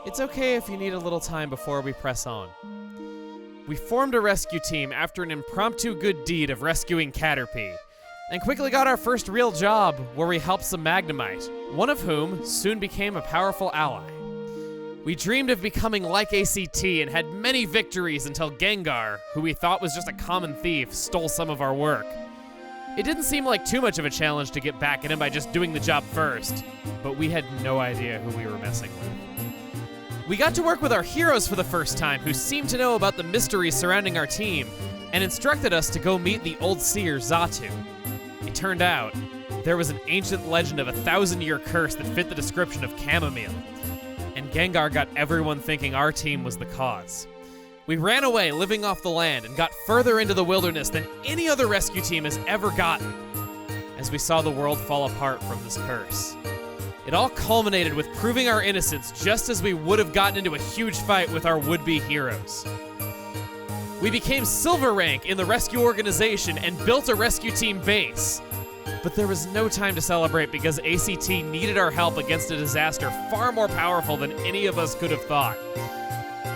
It's okay if you need a little time before we press on. We formed a rescue team after an impromptu good deed of rescuing Caterpie, and quickly got our first real job where we helped some Magnemite, one of whom soon became a powerful ally. We dreamed of becoming like ACT and had many victories until Gengar, who we thought was just a common thief, stole some of our work. It didn't seem like too much of a challenge to get back at him by just doing the job first, but we had no idea who we were messing with. We got to work with our heroes for the first time, who seemed to know about the mysteries surrounding our team, and instructed us to go meet the old seer Xatu. It turned out, there was an ancient legend of a 1,000-year curse that fit the description of chamomile, and Gengar got everyone thinking our team was the cause. We ran away, living off the land, and got further into the wilderness than any other rescue team has ever gotten, as we saw the world fall apart from this curse. It all culminated with proving our innocence just as we would have gotten into a huge fight with our would-be heroes. We became silver rank in the rescue organization and built a rescue team base. But there was no time to celebrate because ACT needed our help against a disaster far more powerful than any of us could have thought.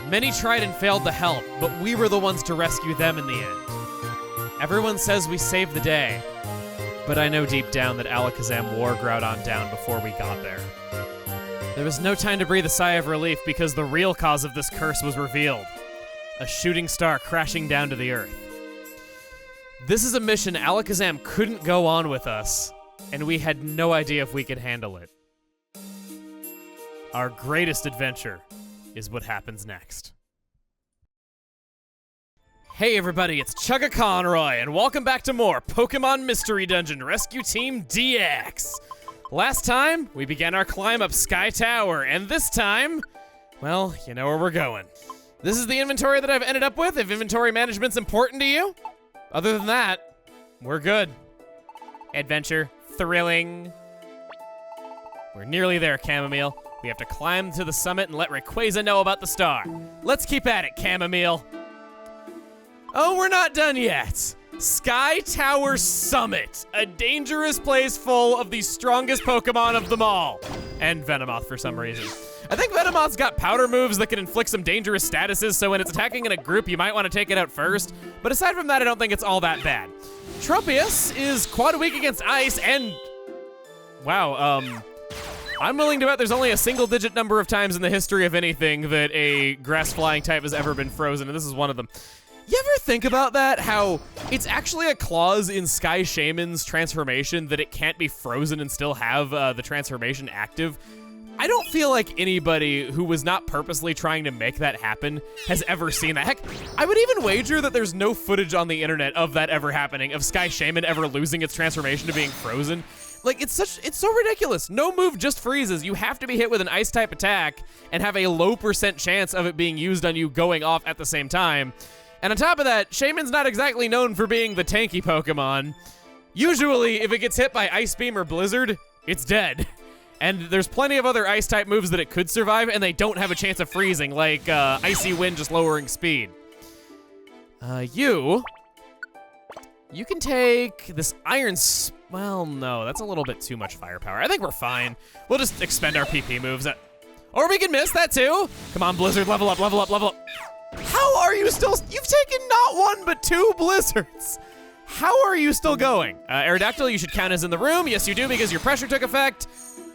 Many tried and failed to help, but we were the ones to rescue them in the end. Everyone says we saved the day, but I know deep down that Alakazam wore Groudon down before we got there. There was no time to breathe a sigh of relief because the real cause of this curse was revealed. A shooting star crashing down to the earth. This is a mission Alakazam couldn't go on with us, and we had no idea if we could handle it. Our greatest adventure is what happens next. Hey everybody, it's Chugga Conroy, and welcome back to more Pokemon Mystery Dungeon Rescue Team DX. Last time, we began our climb up Sky Tower, and this time, well, you know where we're going. This is the inventory that I've ended up with, if inventory management's important to you. Other than that, we're good. Adventure, thrilling. We're nearly there, Chamomile. We have to climb to the summit and let Rayquaza know about the star. Let's keep at it, Chamomile. Oh, we're not done yet. Sky Tower Summit, a dangerous place full of the strongest Pokemon of them all. And Venomoth for some reason. I think Venomoth's got powder moves that can inflict some dangerous statuses, so when it's attacking in a group, you might want to take it out first. But aside from that, I don't think it's all that bad. Tropius is quad weak against ice, and wow, I'm willing to bet there's only a single-digit number of times in the history of anything that a grass-flying type has ever been frozen, and this is one of them. You ever think about that? How it's actually a clause in Sky Shaman's transformation that it can't be frozen and still have the transformation active? I don't feel like anybody who was not purposely trying to make that happen has ever seen that. Heck, I would even wager that there's no footage on the internet of that ever happening, of Sky Shaman ever losing its transformation to being frozen. Like, it's so ridiculous. No move just freezes. You have to be hit with an ice type attack and have a low % chance of it being used on you going off at the same time. And on top of that, Shaman's not exactly known for being the tanky Pokemon. Usually, if it gets hit by Ice Beam or Blizzard, it's dead. And there's plenty of other ice-type moves that it could survive, and they don't have a chance of freezing, like Icy Wind just lowering speed. You can take this Iron well, no, that's a little bit too much firepower. I think we're fine. We'll just expend our PP moves. Or we can miss that too. Come on, Blizzard, level up, level up, level up. How are you still, you've taken not one, but 2 Blizzards. How are you still going? Aerodactyl, you should count as in the room. Yes, you do, because your pressure took effect.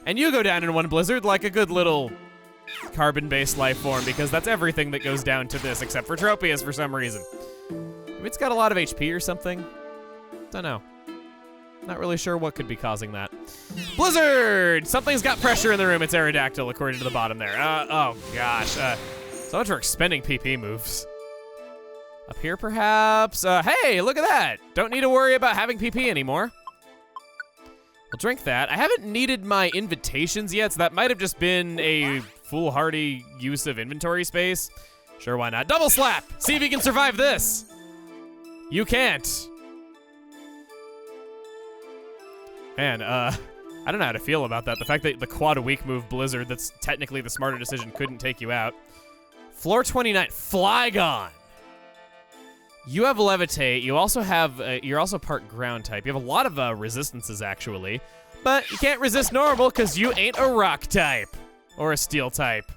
And you go down in 1 Blizzard like a good little carbon-based life form, because that's everything that goes down to this, except for Tropius for some reason. Maybe it's got a lot of HP or something. Don't know. Not really sure what could be causing that. Blizzard! Something's got pressure in the room. It's Aerodactyl, according to the bottom there. Oh, gosh. So much for expending PP moves. Up here, perhaps? Hey, look at that! Don't need to worry about having PP anymore. We'll drink that. I haven't needed my invitations yet, so that might have just been a foolhardy use of inventory space. Sure, why not? Double slap! See if you can survive this! You can't. Man, I don't know how to feel about that. The fact that the quad weak move Blizzard, that's technically the smarter decision, couldn't take you out. Floor 29, Flygon! You have Levitate. You also have, you're also part ground type. You have a lot of resistances, actually. But you can't resist normal because you ain't a rock type. Or a steel type.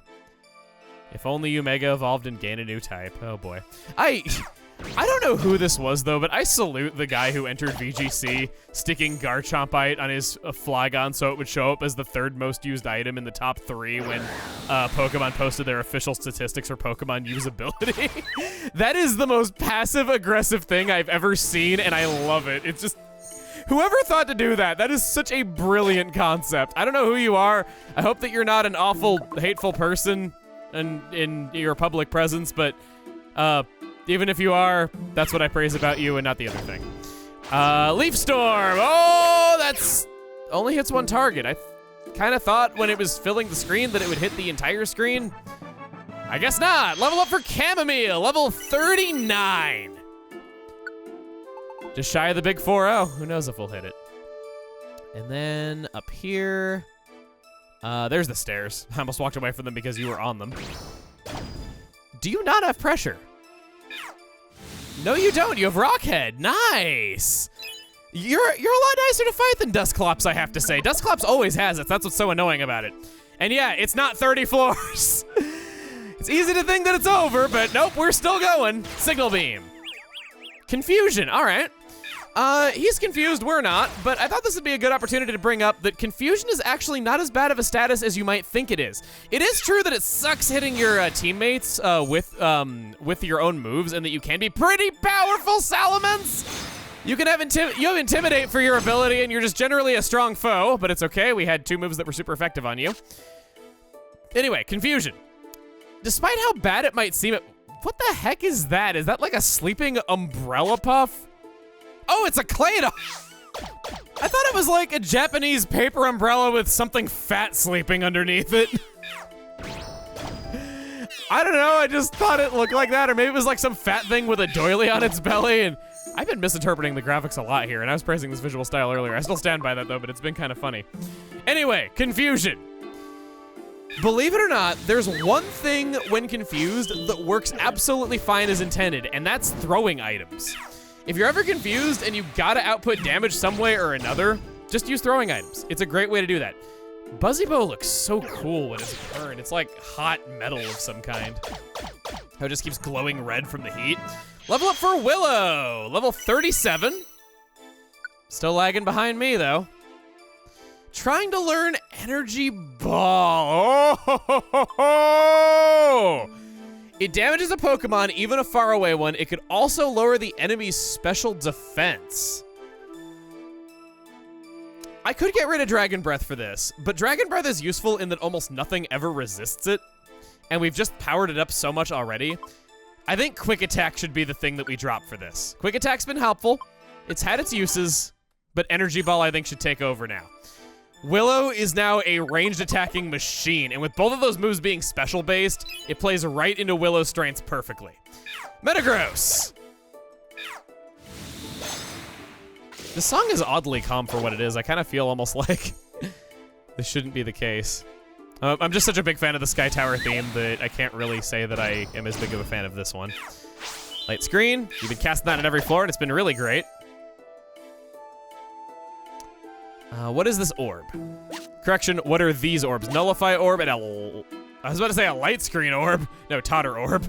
If only you Mega Evolved and gain a new type. Oh boy. I don't know who this was though, but I salute the guy who entered VGC sticking Garchompite on his Flygon so it would show up as the 3rd most used item in the top 3 when Pokemon posted their official statistics for Pokemon usability. That is the most passive-aggressive thing I've ever seen, and I love it. It's just... Whoever thought to do that? That is such a brilliant concept. I don't know who you are. I hope that you're not an awful, hateful person in your public presence, but even if you are, that's what I praise about you and not the other thing. Leaf Storm. Oh, that's only hits one target. I kind of thought when it was filling the screen that it would hit the entire screen. I guess not. Level up for Chamomile, level 39. Just shy of the big 4-0. Who knows if we'll hit it. And then up here, there's the stairs. I almost walked away from them because you were on them. Do you not have pressure? No, you don't. You have Rockhead. Nice. You're a lot nicer to fight than Dusclops, I have to say. Dusclops always has it. That's what's so annoying about it. And yeah, it's not 30 floors. It's easy to think that it's over, but nope, we're still going. Signal Beam. Confusion. All right. He's confused, we're not, but I thought this would be a good opportunity to bring up that Confusion is actually not as bad of a status as you might think it is. It is true that it sucks hitting your teammates with your own moves, and that you can be pretty powerful, Salamence! You can have Intimidate for your ability, and you're just generally a strong foe, but it's okay, we had 2 moves that were super effective on you. Anyway, Confusion. Despite how bad it might seem, what the heck is that? Is that like a sleeping umbrella puff? Oh, it's a Claydol! I thought it was like a Japanese paper umbrella with something fat sleeping underneath it. I don't know, I just thought it looked like that, or maybe it was like some fat thing with a doily on its belly, and I've been misinterpreting the graphics a lot here, and I was praising this visual style earlier. I still stand by that though, but it's been kind of funny. Anyway, Confusion. Believe it or not, there's one thing when confused that works absolutely fine as intended, and that's throwing items. If you're ever confused and you gotta output damage some way or another, just use throwing items. It's a great way to do that. Buzzybo looks so cool when it's burned. It's like hot metal of some kind. How it just keeps glowing red from the heat. Level up for Willow, level 37. Still lagging behind me though. Trying to learn Energy Ball. Oh! It damages a Pokemon, even a faraway one. It could also lower the enemy's special defense. I could get rid of Dragon Breath for this, but Dragon Breath is useful in that almost nothing ever resists it, and we've just powered it up so much already. I think Quick Attack should be the thing that we drop for this. Quick Attack's been helpful. It's had its uses, but Energy Ball I think should take over now. Willow is now a ranged attacking machine, and with both of those moves being special based, it plays right into Willow's strengths perfectly. Metagross! This song is oddly calm for what it is. I kind of feel almost like this shouldn't be the case. I'm just such a big fan of the Sky Tower theme that I can't really say that I am as big of a fan of this one. Light Screen, you've been casting that on every floor, and it's been really great. What is this orb? Correction, what are these orbs? Nullify orb and I was about to say a light screen orb. No, totter orb.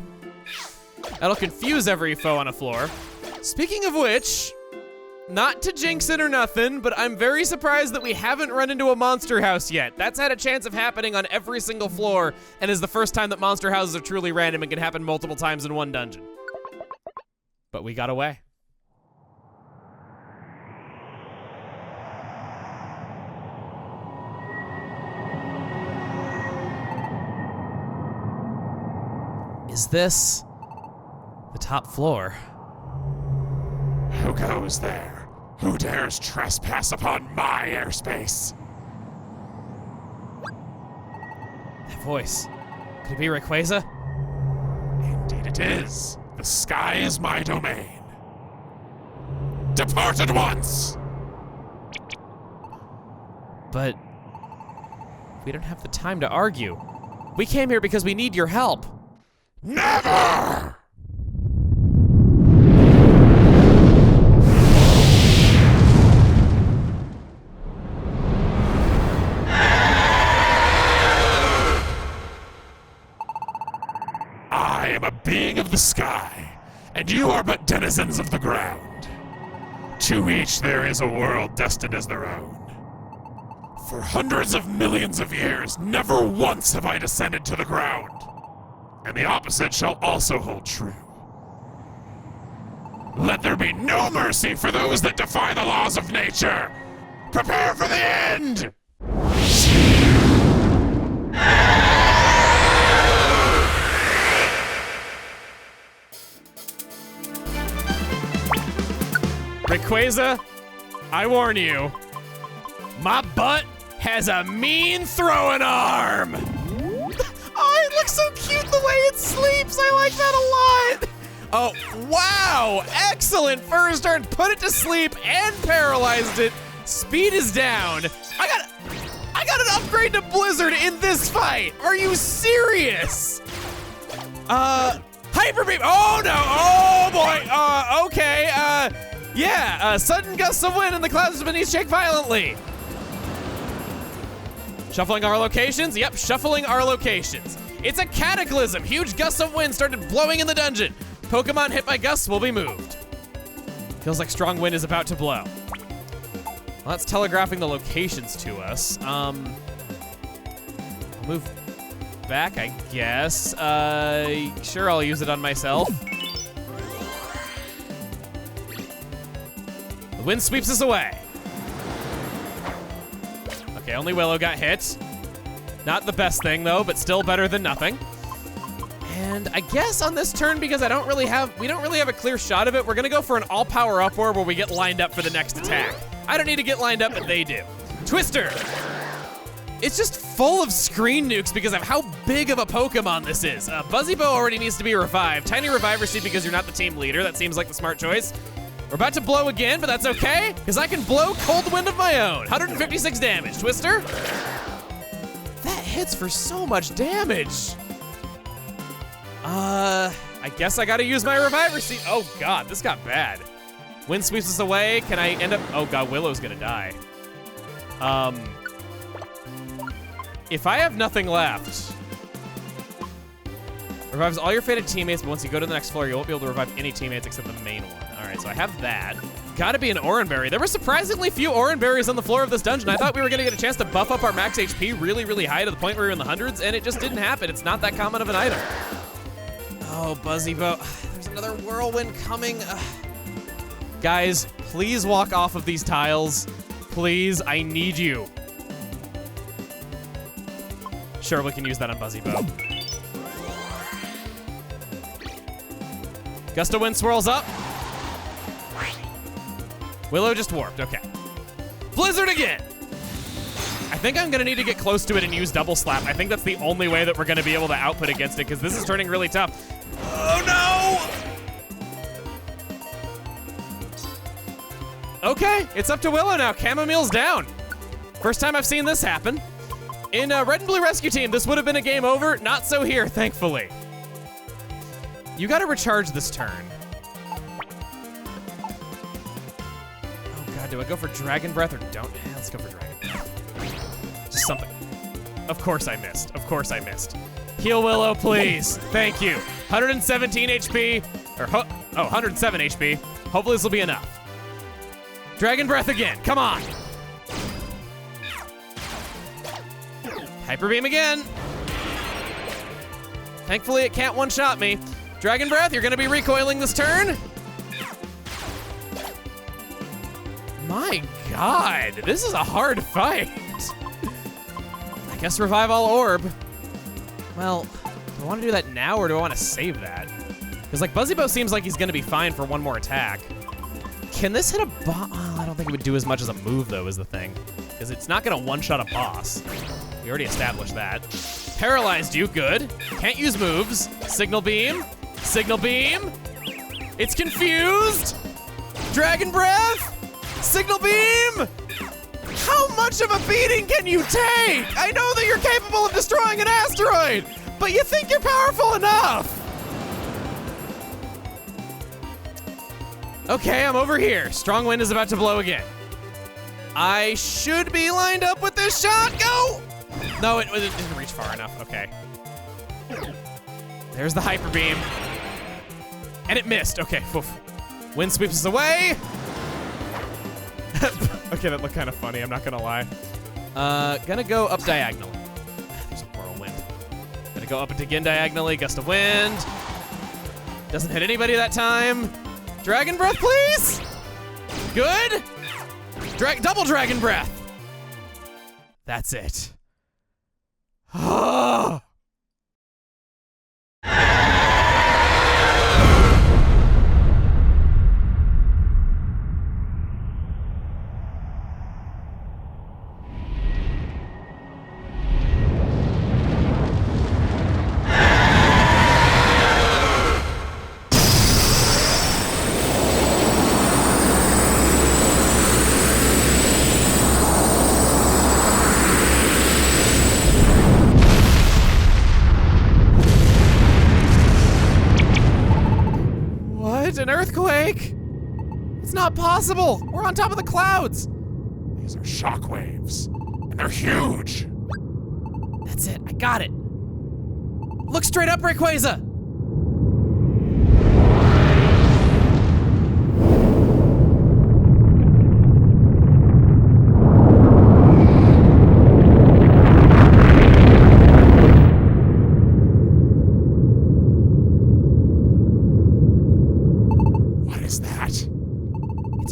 That'll confuse every foe on a floor. Speaking of which, not to jinx it or nothing, but I'm very surprised that we haven't run into a monster house yet. That's had a chance of happening on every single floor, and is the first time that monster houses are truly random and can happen multiple times in one dungeon. But we got away. Is this the top floor? Who goes there? Who dares trespass upon my airspace? That voice. Could it be Rayquaza? Indeed it is. The sky is my domain. Depart at once! But we don't have the time to argue. We came here because we need your help. Never! the sky, and you are but denizens of the ground. To each there is a world destined as their own. For hundreds of millions of years, never once have I descended to the ground. And the opposite shall also hold true. Let there be no mercy for those that defy the laws of nature. Prepare for the end! Rayquaza, I warn you, my butt has a mean throwing arm. Oh, it looks so cute the way it sleeps. I like that a lot. Oh, wow, excellent first turn. Put it to sleep and paralyzed it. Speed is down. I got an upgrade to Blizzard in this fight. Are you serious? Hyper Beam. Oh no. Oh boy. Okay. Yeah. Sudden gusts of wind and the clouds beneath shake violently. Shuffling our locations. Yep. Shuffling our locations. It's a cataclysm. Huge gusts of wind started blowing in the dungeon. Pokemon hit by gusts will be moved. Feels like strong wind is about to blow. Well, that's telegraphing the locations to us. Move back, I guess. Sure, I'll use it on myself. The wind sweeps us away. Okay, only Willow got hit. Not the best thing though, but still better than nothing. And I guess on this turn, because we don't really have a clear shot of it, we're gonna go for an all power up orb where we get lined up for the next attack. I don't need to get lined up, but they do. Twister. It's just full of screen nukes because of how big of a Pokemon this is. Buzzybo already needs to be revived. Tiny Reviver Seed because you're not the team leader. That seems like the smart choice. We're about to blow again, but that's okay, because I can blow Cold Wind of my own. 156 damage. Twister. That hits for so much damage. I guess I gotta use my Reviver Seed. Oh God, this got bad. Wind sweeps us away. Can I end up? Oh God, Willow's gonna die. If I have nothing left, revives all your fated teammates, but once you go to the next floor, you won't be able to revive any teammates except the main one. All right, so I have that. Gotta be an Oranberry. There were surprisingly few Oranberries on the floor of this dungeon. I thought we were gonna get a chance to buff up our max HP really, really high to the point where we were in the hundreds, and it just didn't happen. It's not that common of an item. Oh, Buzzybo. There's another whirlwind coming. Guys, please walk off of these tiles. Please, I need you. Sure, we can use that on Buzzybo. Gust of wind swirls up. Willow just warped, okay. Blizzard again! I think I'm gonna need to get close to it and use double slap. I think that's the only way that we're gonna be able to output against it, because this is turning really tough. Oh no! Okay, it's up to Willow now. Chamomile's down. First time I've seen this happen. In Red and Blue Rescue Team, this would have been a game over. Not so here, thankfully. You gotta recharge this turn. Oh God, do I go for Dragon Breath or don't? Let's go for Dragon Breath. Just something. Of course I missed. Of course I missed. Heal Willow, please. Thank you. 117 HP, or 107 HP. Hopefully this will be enough. Dragon Breath again, come on. Hyper Beam again. Thankfully it can't one-shot me. Dragon Breath, you're gonna be recoiling this turn. My God, this is a hard fight. I guess revive all orb. Well, do I wanna do that now or do I wanna save that? Because like Buzzybo seems like he's gonna be fine for one more attack. Can this hit a boss? Oh, I don't think it would do as much as a move though is the thing. Because it's not gonna one-shot a boss. We already established that. Paralyzed you, good. Can't use moves. Signal Beam. Signal Beam. It's confused. Dragon Breath. Signal Beam. How much of a beating can you take? I know that you're capable of destroying an asteroid, but you think you're powerful enough. Okay, I'm over here. Strong wind is about to blow again. I should be lined up with this shot. Go! No, it didn't reach far enough. Okay. There's the Hyper Beam. And it missed. Okay, oof. Wind sweeps us away. Okay, that looked kind of funny, I'm not gonna lie. Gonna go up diagonally. There's a whirlwind. Gonna go up it again diagonally, gust of wind. Doesn't hit anybody that time. Dragon breath, please! Good! Double dragon breath! That's it. An earthquake? It's not possible. We're on top of the clouds. These are shockwaves, and they're huge. That's it. I got it. Look straight up, Rayquaza.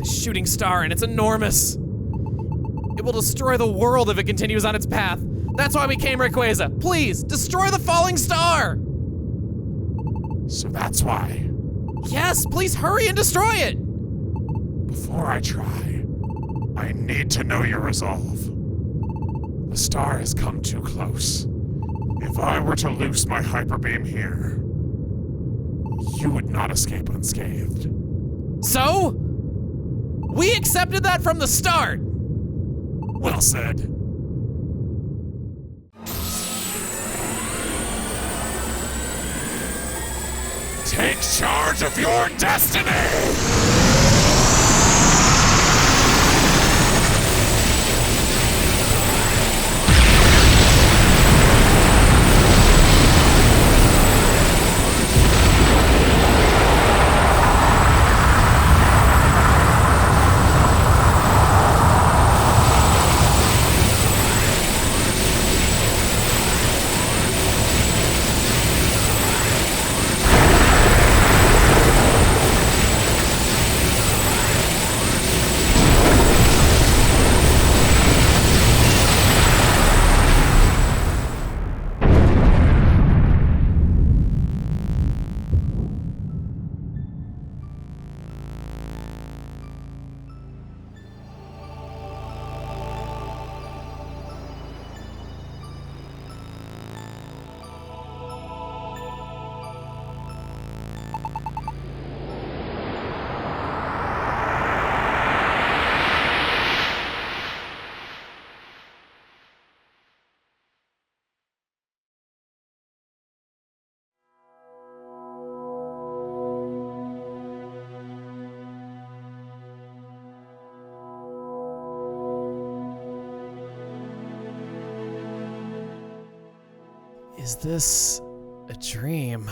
Shooting star, and it's enormous. It will destroy the world if it continues on its path. That's why we came, Rayquaza. Please, destroy the falling star! So that's why. Yes, please hurry and destroy it! Before I try, I need to know your resolve. The star has come too close. If I were to loose my hyper beam here, you would not escape unscathed. So? We accepted that from the start! Well said. Take charge of your destiny! Is this a dream?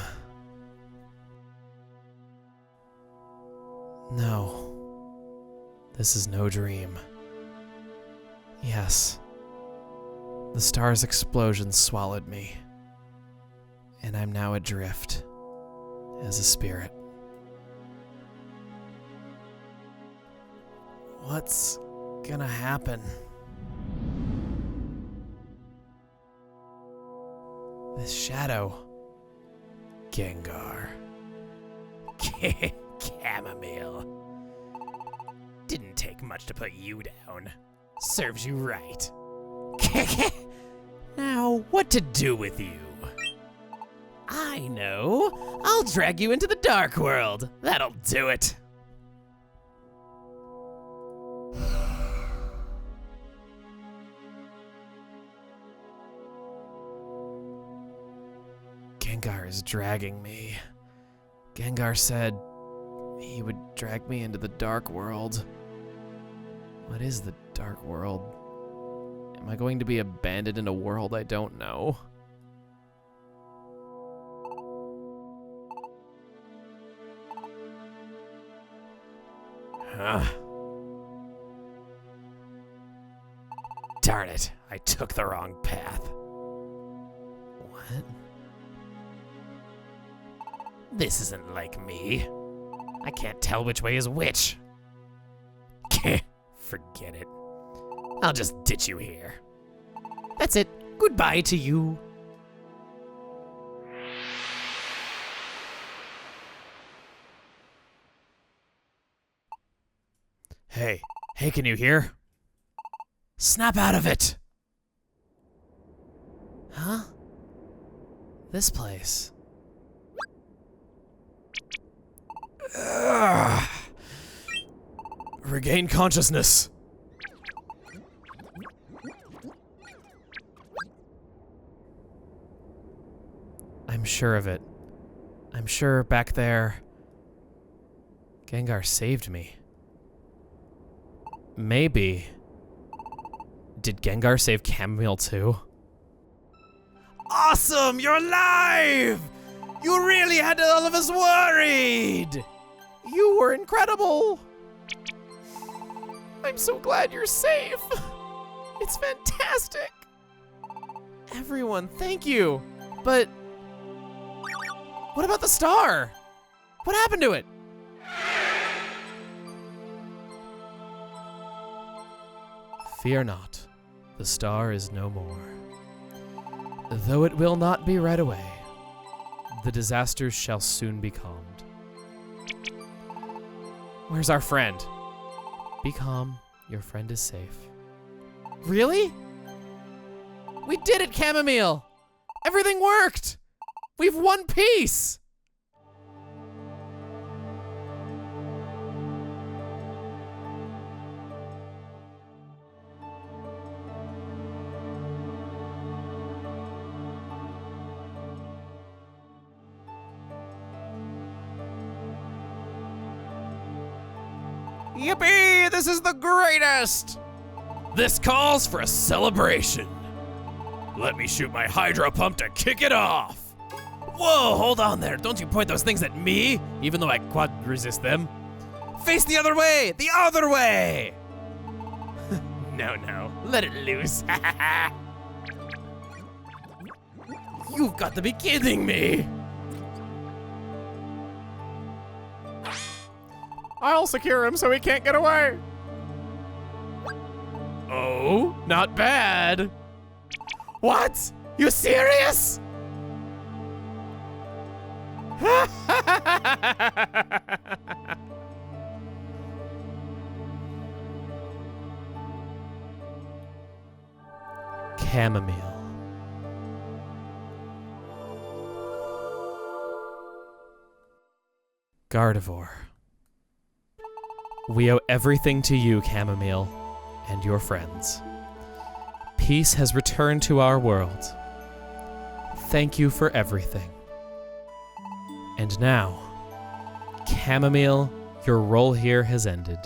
No, this is no dream. Yes, the star's explosion swallowed me, and I'm now adrift as a spirit. What's gonna happen? This shadow. Gengar. Chamomile. Didn't take much to put you down. Serves you right. Now, what to do with you? I know. I'll drag you into the dark world. That'll do it. Gengar is dragging me. Gengar said he would drag me into the dark world. What is the dark world? Am I going to be abandoned in a world I don't know? Huh? Darn it, I took the wrong path. What? This isn't like me. I can't tell which way is which. Forget it. I'll just ditch you here. That's it. Goodbye to you. Hey, can you hear? Snap out of it! Huh? This place. Ugh. Regain consciousness. I'm sure of it. I'm sure back there, Gengar saved me. Maybe. Did Gengar save Chamomile too? Awesome! You're alive! You really had all of us worried! You were incredible! I'm so glad you're safe! It's fantastic! Everyone, thank you! But what about the star? What happened to it? Fear not, the star is no more. Though it will not be right away, the disasters shall soon be calmed. Where's our friend? Be calm, your friend is safe. Really? We did it, Chamomile! Everything worked! We've won peace! Yippee! This is the greatest! This calls for a celebration. Let me shoot my hydro pump to kick it off. Whoa, hold on there. Don't you point those things at me, even though I quad resist them. Face the other way! The other way! No, let it loose. You've got to be kidding me! I'll secure him so he can't get away. Oh, not bad. What? You serious? Chamomile. Gardevoir. We owe everything to you, Chamomile, and your friends. Peace has returned to our world. Thank you for everything. And now, Chamomile, your role here has ended.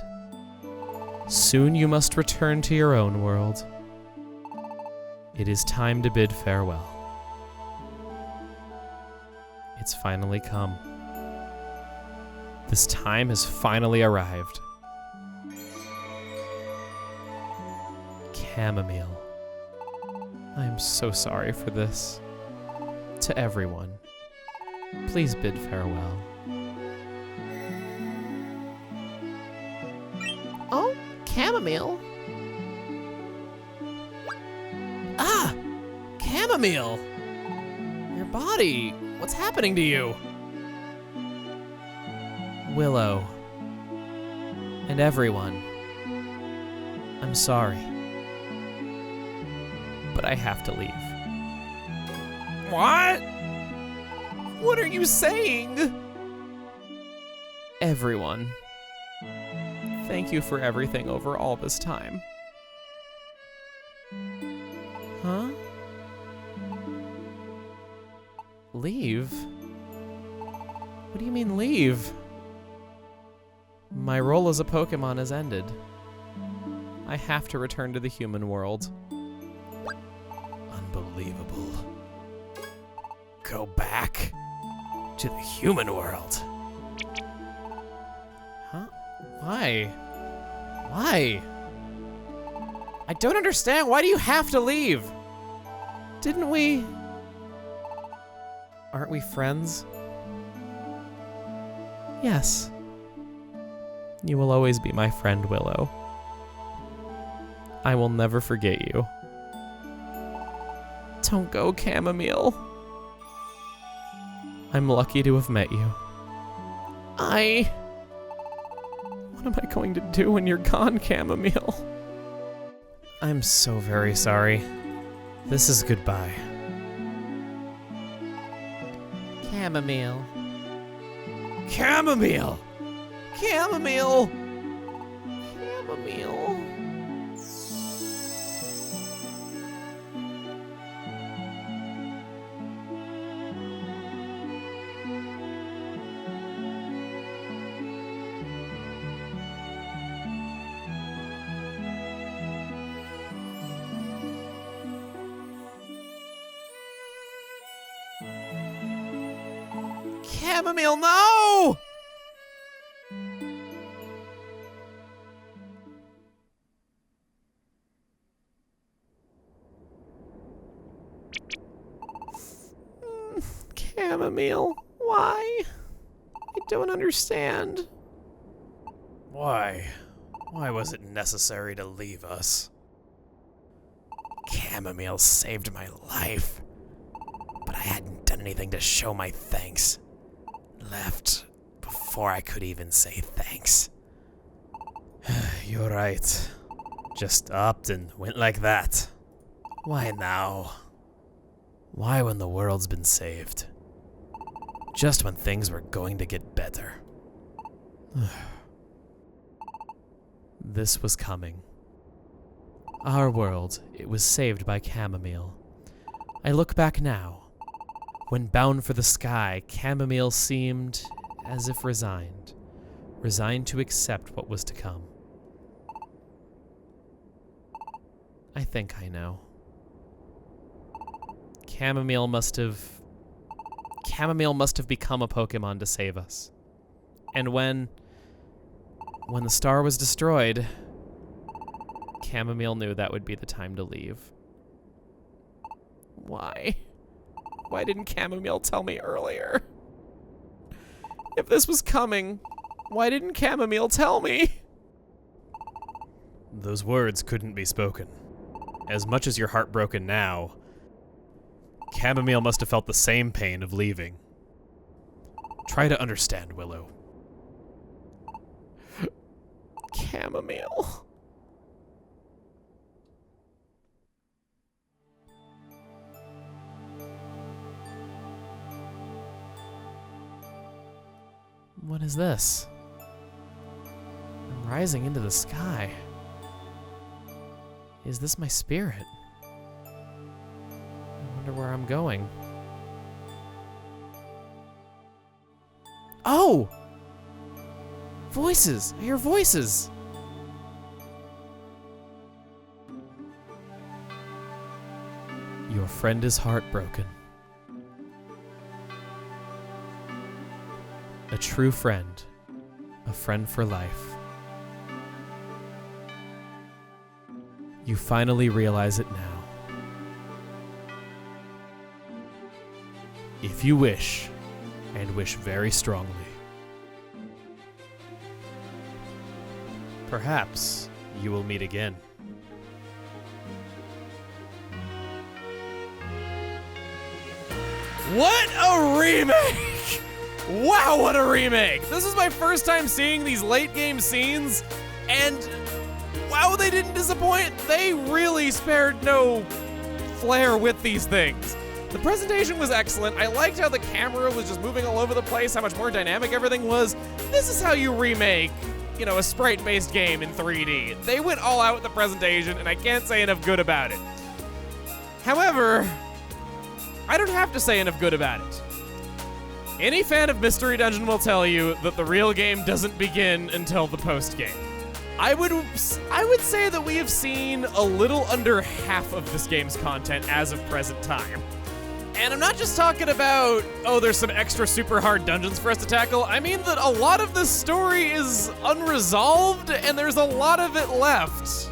Soon you must return to your own world. It is time to bid farewell. It's finally come. This time has finally arrived. Chamomile. I am so sorry for this. To everyone, please bid farewell. Oh, Chamomile. Ah! Chamomile! Your body, what's happening to you? Willow. And everyone. I'm sorry. But I have to leave. What? What are you saying? Everyone. Thank you for everything over all this time. Huh? Leave? What do you mean leave? My role as a Pokémon has ended. I have to return to the human world. Unbelievable. Go back to the human world. Huh? Why? Why? I don't understand. Why do you have to leave? Didn't we? Aren't we friends? Yes. You will always be my friend, Willow. I will never forget you. Don't go, Chamomile. I'm lucky to have met you. What am I going to do when you're gone, Chamomile? I'm so very sorry. This is goodbye. Chamomile. Chamomile! Chamomile! Chamomile. Chamomile, no! Chamomile, why? I don't understand. Why? Why was it necessary to leave us? Chamomile saved my life, but I hadn't done anything to show my thanks. Left before I could even say thanks. You're right. Just upped and went like that. Why now? Why when the world's been saved? Just when things were going to get better. This was coming. Our world, it was saved by Chamomile. I look back now. When bound for the sky, Chamomile seemed as if resigned to accept what was to come. I think I know. Chamomile must have become a Pokémon to save us. And when the star was destroyed, Chamomile knew that would be the time to leave. Why? Why didn't Chamomile tell me earlier? If this was coming, why didn't Chamomile tell me? Those words couldn't be spoken. As much as you're heartbroken now, Chamomile must have felt the same pain of leaving. Try to understand, Willow. Chamomile. What is this? I'm rising into the sky. Is this my spirit? I wonder where I'm going. Oh! Voices! I hear voices! Your friend is heartbroken. A true friend. A friend for life. You finally realize it now. If you wish, and wish very strongly, perhaps you will meet again. What a remake! Wow, what a remake! This is my first time seeing these late game scenes, and wow, they didn't disappoint. They really spared no flair with these things. The presentation was excellent. I liked how the camera was just moving all over the place, how much more dynamic everything was. This is how you remake, you know, a sprite-based game in 3D. They went all out with the presentation, and I can't say enough good about it. However, I don't have to say enough good about it. Any fan of Mystery Dungeon will tell you that the real game doesn't begin until the post-game. I would say that we have seen a little under half of this game's content as of present time. And I'm not just talking about, oh, there's some extra super hard dungeons for us to tackle. I mean that a lot of this story is unresolved, and there's a lot of it left.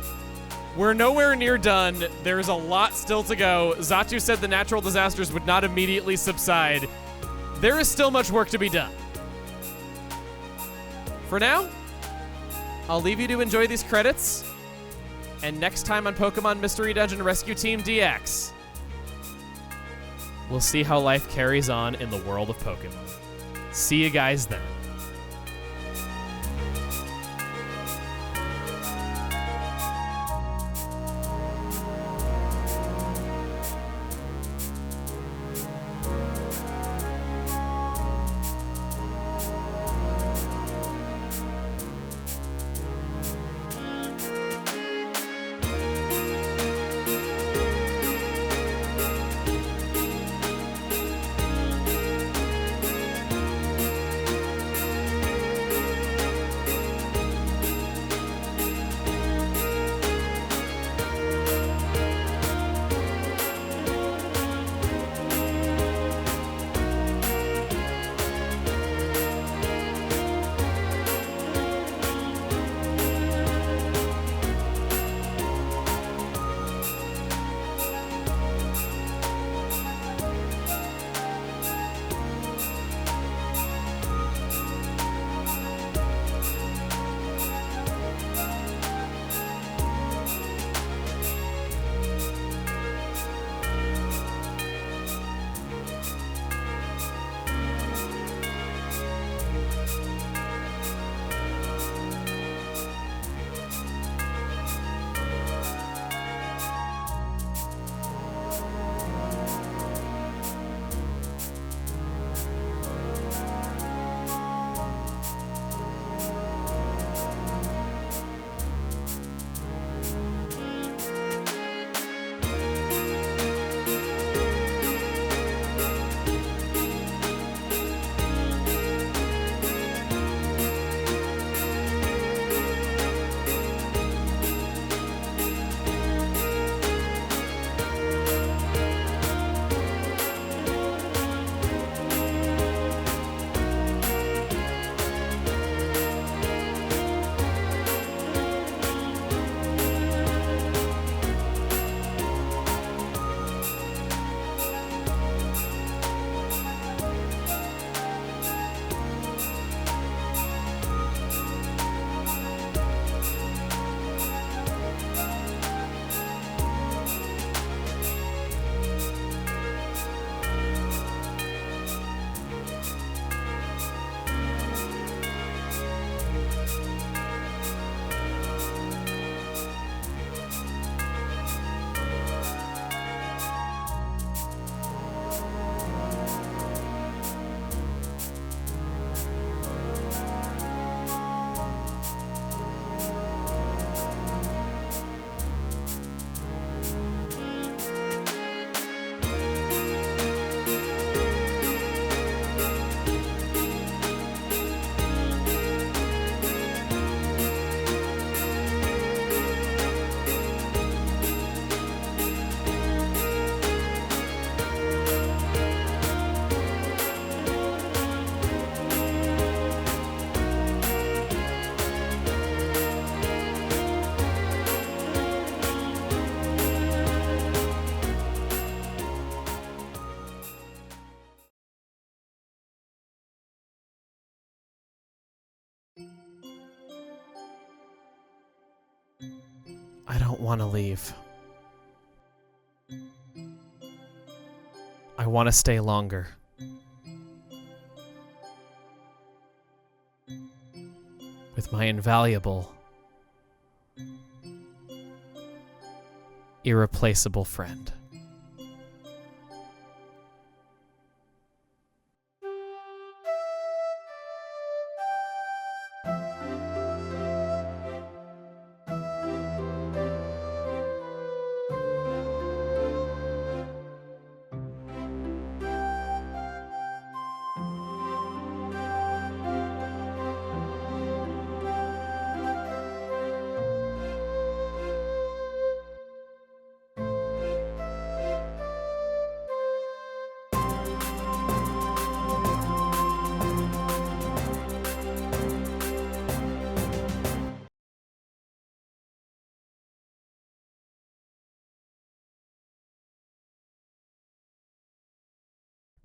We're nowhere near done. There's a lot still to go. Zatu said the natural disasters would not immediately subside. There is still much work to be done. For now, I'll leave you to enjoy these credits. And next time on Pokemon Mystery Dungeon Rescue Team DX, we'll see how life carries on in the world of Pokemon. See you guys then. I don't want to leave. I want to stay longer. With my invaluable, irreplaceable friend.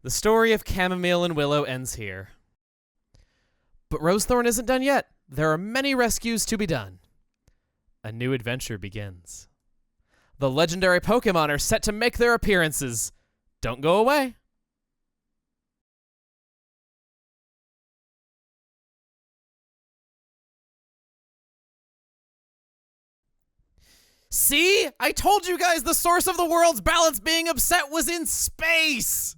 The story of Chamomile and Willow ends here. But Rosethorn isn't done yet. There are many rescues to be done. A new adventure begins. The legendary Pokémon are set to make their appearances. Don't go away. See? I told you guys the source of the world's balance being upset was in space!